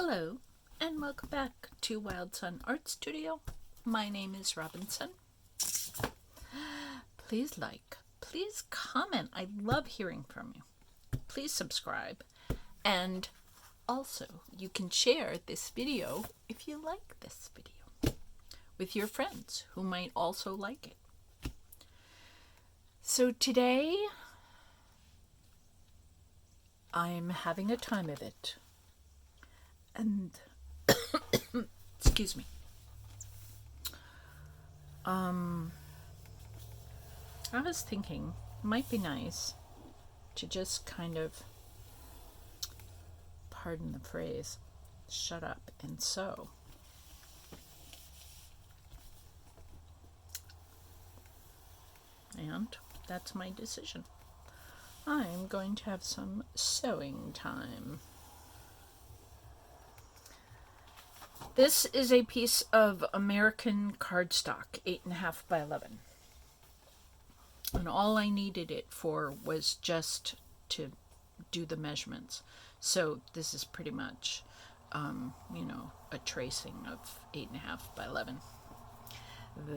Hello, and welcome back to Wildsunne Art Studio. My name is Robinsunne. Please like, please comment. I love hearing from you. Please subscribe, and also you can share this video if you like this video with your friends who might also like it. So today I'm having a time of it. And excuse me. I was thinking it might be nice to just kind of, pardon the phrase, shut up and sew. And that's my decision. I'm going to have some sewing time. This is a piece of American cardstock, 8.5 by 11. And all I needed it for was just to do the measurements. So this is pretty much, a tracing of 8.5 by 11.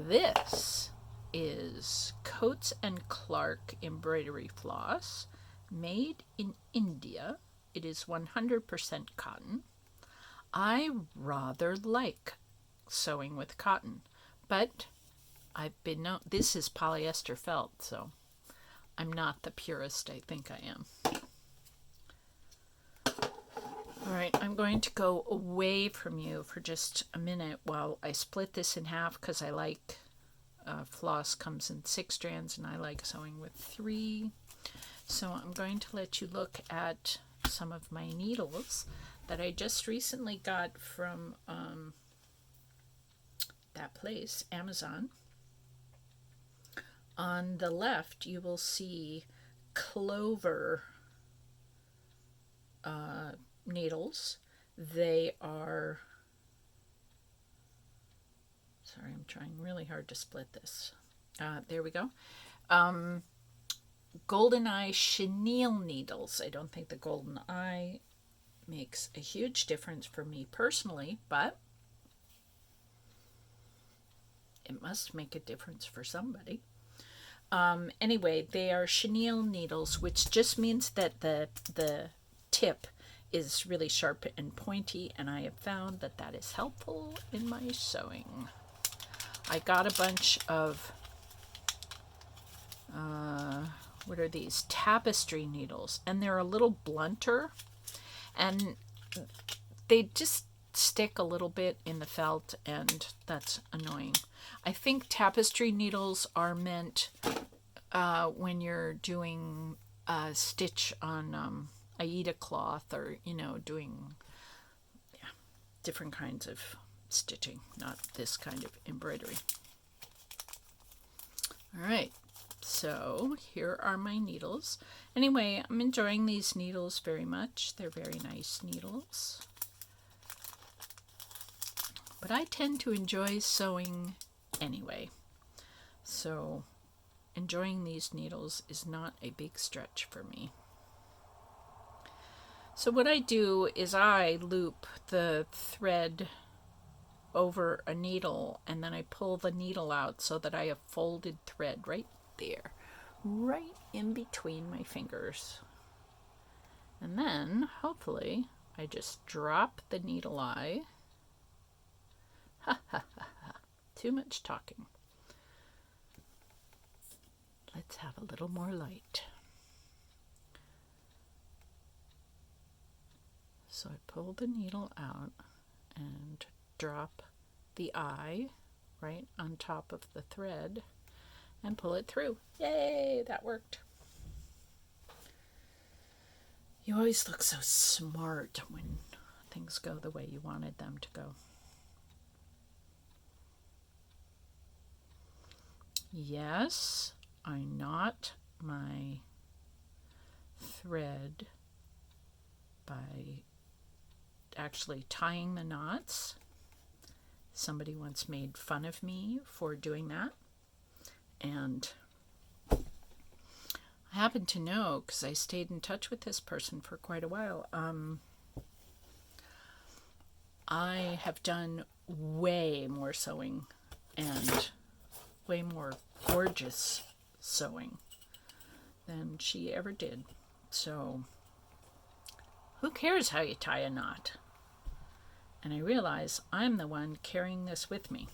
This is Coats & Clark embroidery floss, made in India. It is 100% cotton. I rather like sewing with cotton, but this is polyester felt, so I'm not the purist I think I am. All right, I'm going to go away from you for just a minute while I split this in half because I like floss comes in 6 strands and I like sewing with 3. So I'm going to let you look at some of my needles that I just recently got from that place, Amazon. On the left, you will see clover needles. They are, sorry, I'm trying really hard to split this. There we go. Golden Eye chenille needles. I don't think the Golden Eye makes a huge difference for me personally, but it must make a difference for somebody. Anyway, they are chenille needles, which just means that the tip is really sharp and pointy, and I have found that that is helpful in my sewing. I got a bunch of what are these? Tapestry needles, and they're a little blunter, and they just stick a little bit in the felt, and that's annoying. I think tapestry needles are meant when you're doing a stitch on Aida cloth, or doing different kinds of stitching, not this kind of embroidery. All right, so here are my needles. Anyway, I'm enjoying these needles very much. They're very nice needles. But I tend to enjoy sewing anyway. So enjoying these needles is not a big stretch for me. So what I do is I loop the thread over a needle, and then I pull the needle out so that I have folded thread right there, right in between my fingers. And then hopefully I just drop the needle eye. Ha ha ha ha. Too much talking. Let's have a little more light. So I pull the needle out and drop the eye right on top of the thread and pull it through. Yay, that worked. You always look so smart when things go the way you wanted them to go. Yes, I knot my thread by actually tying the knots. Somebody once made fun of me for doing that, and I happen to know, because I stayed in touch with this person for quite a while, I have done way more sewing and way more gorgeous sewing than she ever did. So who cares how you tie a knot? And I realize I'm the one carrying this with me.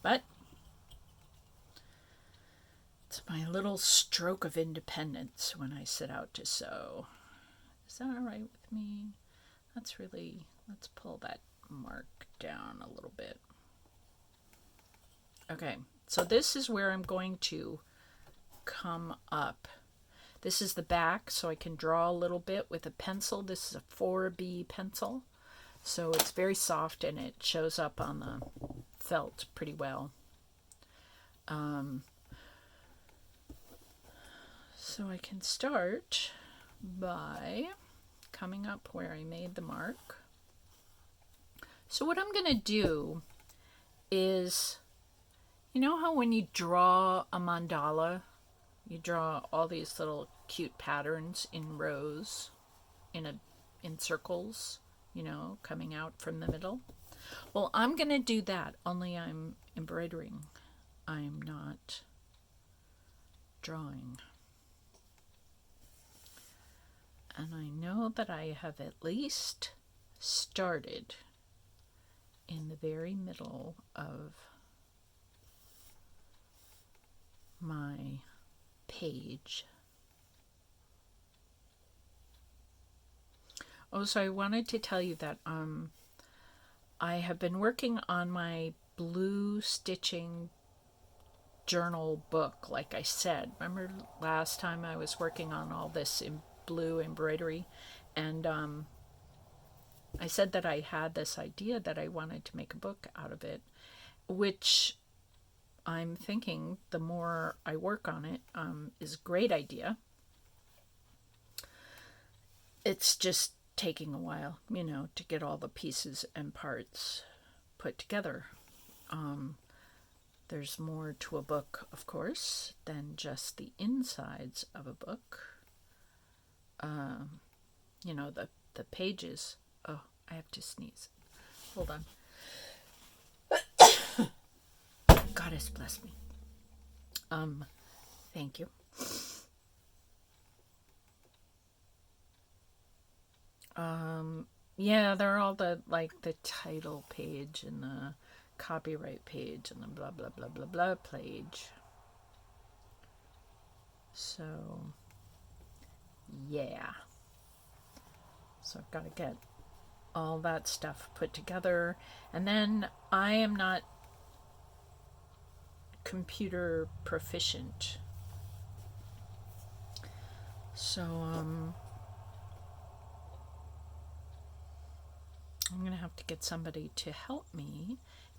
But it's my little stroke of independence when I set out to sew. Is that all right with me? Let's pull that mark down a little bit. Okay, so this is where I'm going to come up. This is the back, so I can draw a little bit with a pencil. This is a 4B pencil, so it's very soft and it shows up on the felt pretty well. So I can start by coming up where I made the mark. So what I'm going to do is, you know how when you draw a mandala, you draw all these little cute patterns in rows, in circles, coming out from the middle? Well, I'm going to do that, only I'm embroidering. I'm not drawing. And I know that I have at least started in the very middle of my page. Oh, so I wanted to tell you that I have been working on my blue stitching journal book, like I said. Remember last time I was working on all this in blue embroidery, and I said that I had this idea that I wanted to make a book out of it, which I'm thinking the more I work on it is a great idea. It's just taking a while, to get all the pieces and parts put together. There's more to a book, of course, than just the insides of a book. The pages. Oh, I have to sneeze. Hold on. Goddess bless me. Thank you. Yeah, they're all the title page and the copyright page and the blah blah blah blah blah page. So yeah. So I've got to get all that stuff put together, and then I am not computer proficient. So I'm going to have to get somebody to help me,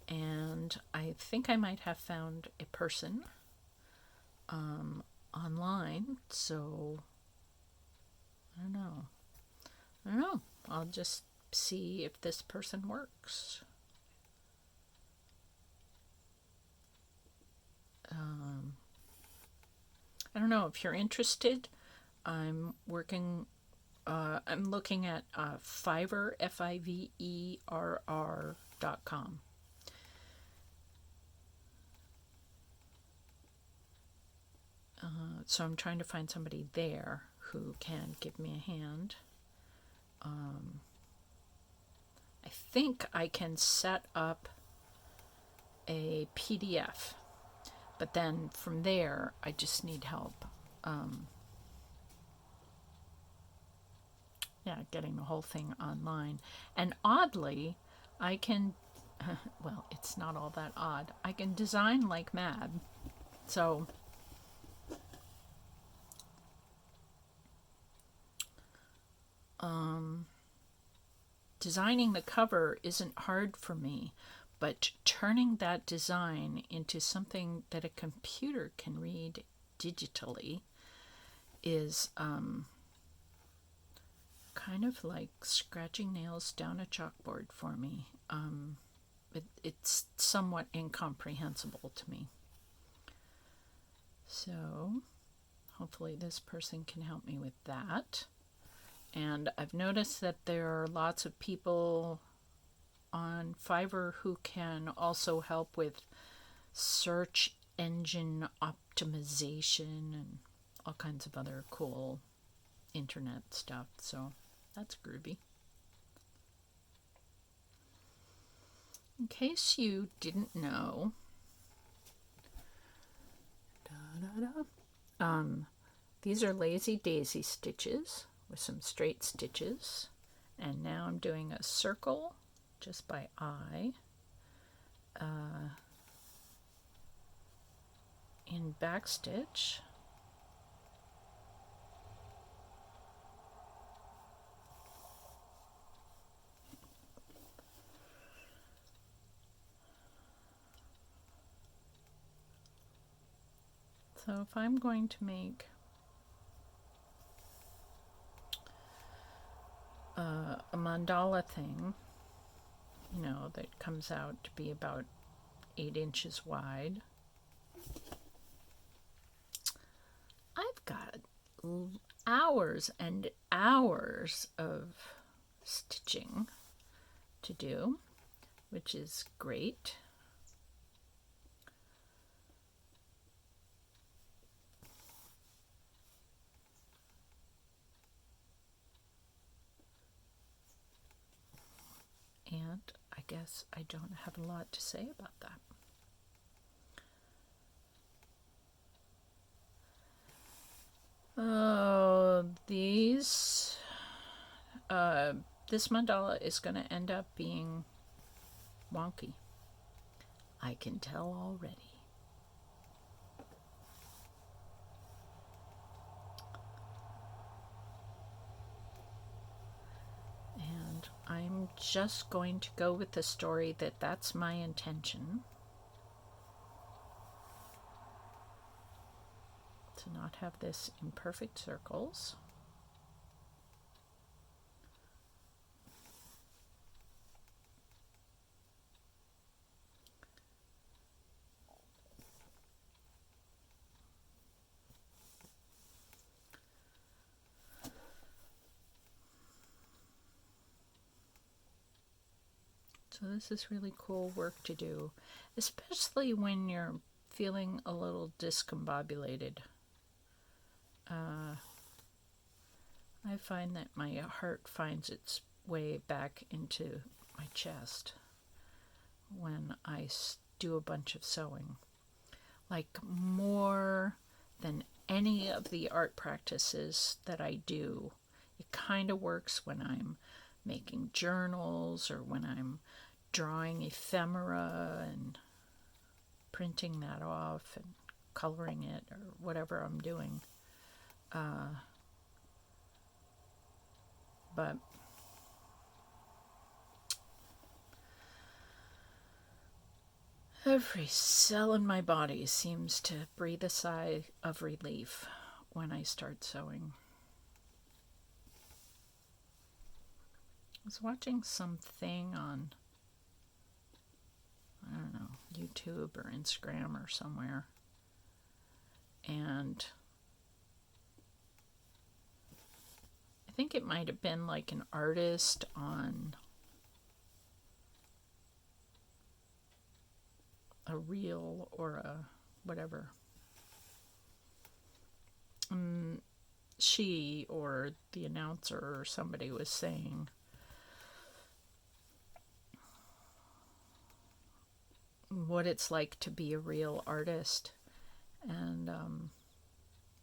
and I think I might have found a person online, so I don't know. I'll just see if this person works. I don't know if you're interested. I'm looking at Fiverr, Fiverr.com. So I'm trying to find somebody there who can give me a hand. I think I can set up a PDF, but then from there I just need help. Getting the whole thing online. And oddly, I can, well, it's not all that odd. I can design like mad. So, designing the cover isn't hard for me, but turning that design into something that a computer can read digitally is kind of like scratching nails down a chalkboard for me. It's somewhat incomprehensible to me. So hopefully this person can help me with that. And I've noticed that there are lots of people on Fiverr who can also help with search engine optimization and all kinds of other cool internet stuff. So that's groovy. In case you didn't know, these are Lazy Daisy stitches with some straight stitches. And now I'm doing a circle just by eye in backstitch. So if I'm going to make a mandala thing, you know, that comes out to be about 8 inches wide, I've got hours and hours of stitching to do, which is great. And I guess I don't have a lot to say about that. Oh, this mandala is going to end up being wonky. I can tell already. And I'm just going to go with the story that that's my intention. To not have this in perfect circles. So this is really cool work to do, especially when you're feeling a little discombobulated. I find that my heart finds its way back into my chest when I do a bunch of sewing. Like more than any of the art practices that I do, it kind of works when I'm making journals or when I'm drawing ephemera and printing that off and coloring it or whatever I'm doing. But every cell in my body seems to breathe a sigh of relief when I start sewing. I was watching something on, I don't know, YouTube or Instagram or somewhere, and I think it might have been like an artist on a reel or a whatever. She or the announcer or somebody was saying what it's like to be a real artist, and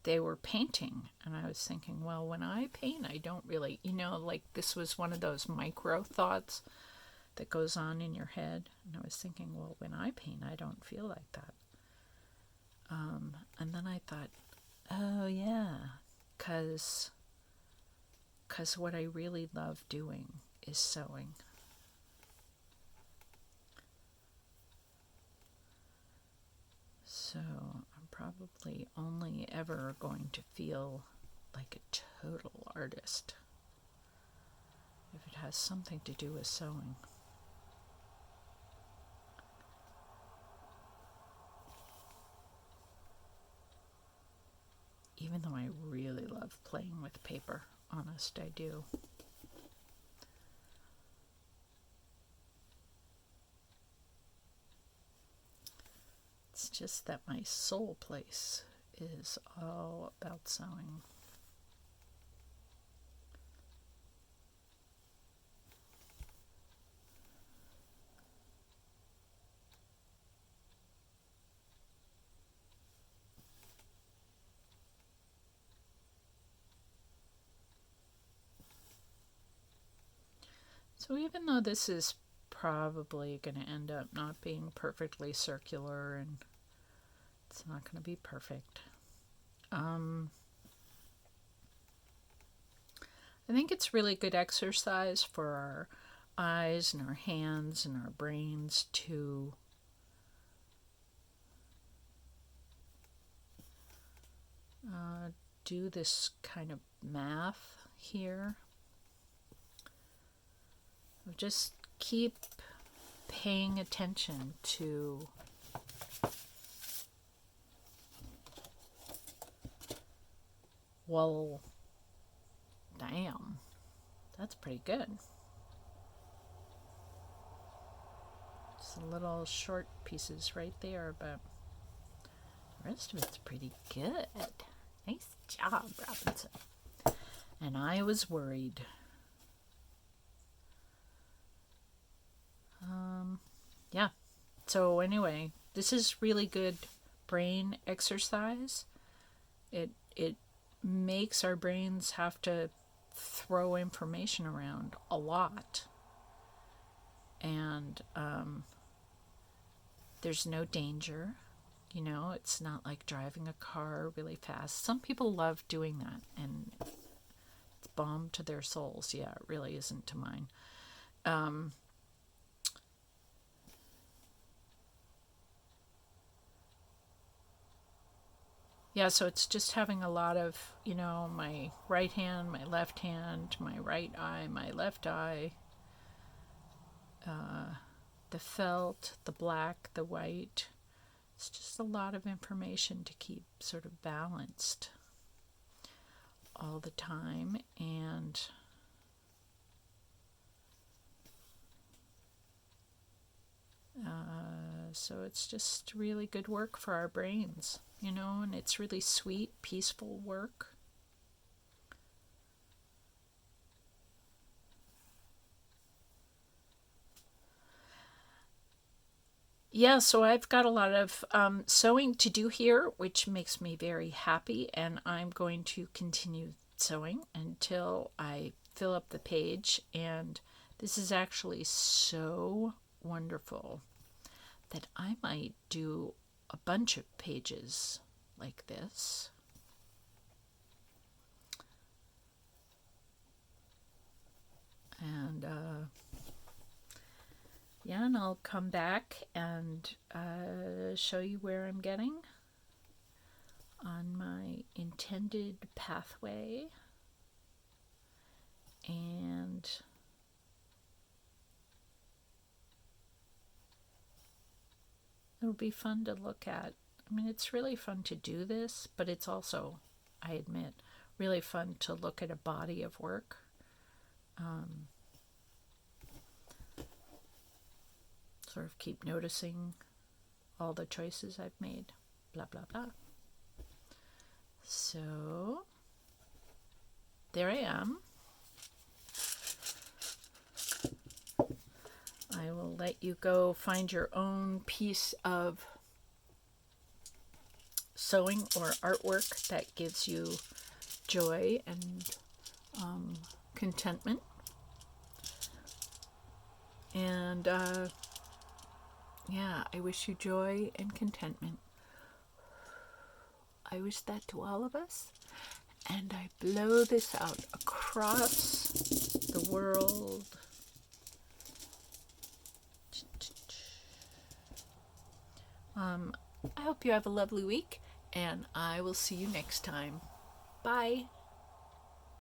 they were painting, and I was thinking, well, when I paint, I don't really, like this was one of those micro thoughts that goes on in your head, and I was thinking, well, when I paint, I don't feel like that. And then I thought, oh yeah, because what I really love doing is sewing. So I'm probably only ever going to feel like a total artist if it has something to do with sewing. Even though I really love playing with paper, honest, I do. It's just that my soul place is all about sewing. So even though this is probably going to end up not being perfectly circular and it's not going to be perfect, I think it's really good exercise for our eyes and our hands and our brains to do this kind of math here. Just keep paying attention to well, damn, that's pretty good. Just little short pieces right there, but the rest of it's pretty good. Nice job, Robinson. And I was worried. Yeah. So anyway, this is really good brain exercise. It makes our brains have to throw information around a lot. And there's no danger. You know, it's not like driving a car really fast. Some people love doing that, and it's balm to their souls. Yeah, it really isn't to mine. Yeah, so it's just having a lot of, you know, my right hand, my left hand, my right eye, my left eye, the felt, the black, the white. It's just a lot of information to keep sort of balanced all the time. And so it's just really good work for our brains, you know, and it's really sweet, peaceful work. Yeah, so I've got a lot of sewing to do here, which makes me very happy, and I'm going to continue sewing until I fill up the page. And this is actually so wonderful that I might do a bunch of pages like this. And yeah, and I'll come back and show you where I'm getting on my intended pathway. And it'll be fun to look at. I mean, it's really fun to do this, but it's also, I admit, really fun to look at a body of work. Sort of keep noticing all the choices I've made, blah, blah, blah. So, there I am. I will let you go find your own piece of sewing or artwork that gives you joy and contentment. And yeah, I wish you joy and contentment. I wish that to all of us. And I blow this out across the world. I hope you have a lovely week, and I will see you next time. Bye.